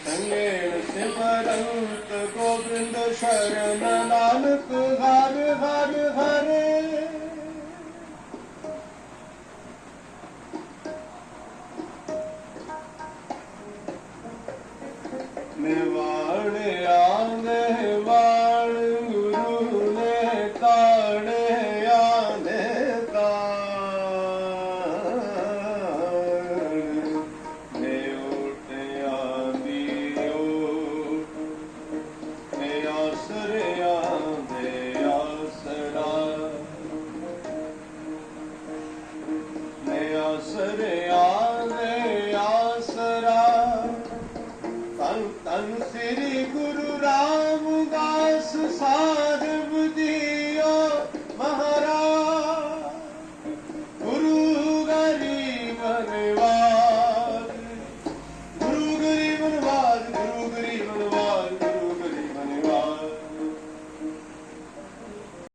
संगेण सिमरंत गोविंद शरण नानक हर हर हरे। निवाणे आने वाण गुरु ने ताणे आने तन श्री गुरु रामदास सार